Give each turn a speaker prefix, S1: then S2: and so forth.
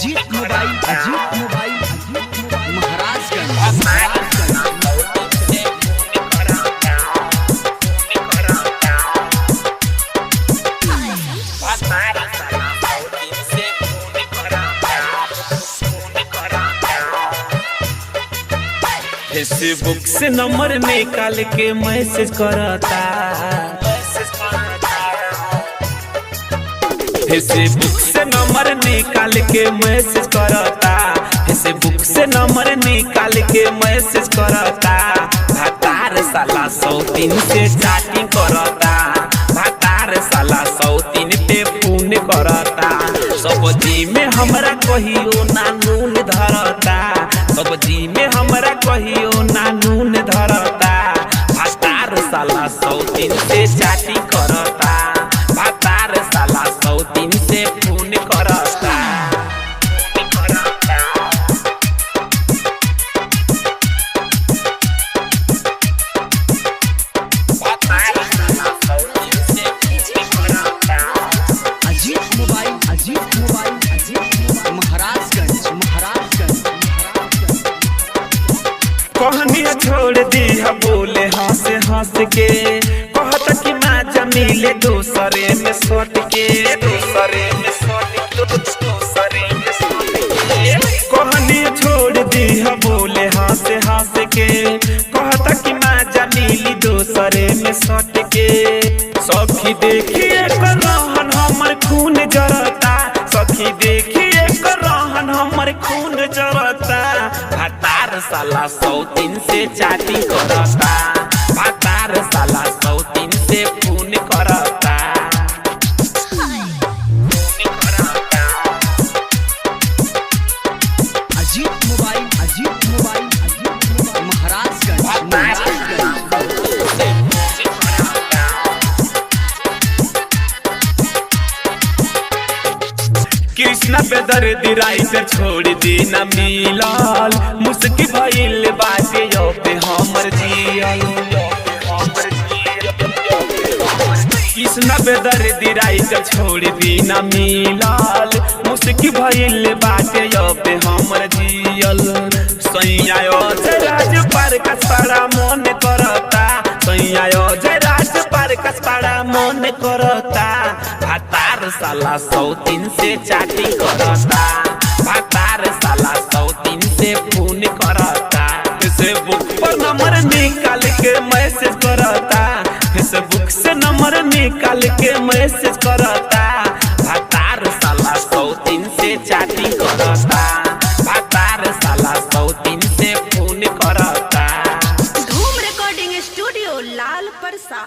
S1: Ajit mobile Maharajganj.
S2: Facebook से number निकाल के मैसेज करता, फेसबुक से नंबर निकाल के मैसेज करता, फेसबुक से नंबर निकाल के मैसेज करता। भातार साला 103 से चैटिंग करता, भातार साला 103 पे फोन करता। सब्जी में हमरा कहियो ना नून धरता, सब्जी में हमरा कहियो ना नून धरता। भातार साला 103 से चैटिंग करता, भातार साला 103 से फोन करता।
S1: अजीत मोबाइल महाराजगंज।
S2: कहनिया छोड़ दिया बोले हंस हंस के, कहता कि माजा मिले दूसरे में सट के, दूसरे में सट के, दूसरे में सट के। कहनिया छोड़ दिया बोले हंस हंस के, कहता कि माजा मिली दूसरे में सट के। सखी देखिए कर रहन हमर खून जरता, सखी देखिए कर रहन हमर खून जरता। भातार साला 103 से चैटिंग करता, भातार साला 103 से फोन करता।
S1: अजीत मोबाइल महाराजगंज।
S2: कृष्णा पे दर्द राइटर छोड़ दी न मिलल, मुस्की भइल बाटे यो पे हमर जियल। कृष्णा पे दर्द राइटर छोड़ दी न मिलल, मुस्की भइल बाटे यो पे हमर जियल। सैयायो राज पर कसपड़ा मन करता, सैयायो राज पर कसपड़ा मन करता। भातार साला 103 से चैटिंग करता, भातार साला 103 से फोन करता। फेसबुक पर नंबर निकाल के मैसेज करता, फेसबुक से नंबर निकाल के मैसेज करता। भातार साला 103 से चैटिंग करता, भातार साला 103 से फोन करता।
S3: धूम रिकॉर्डिंग स्टूडियो लाल परसा।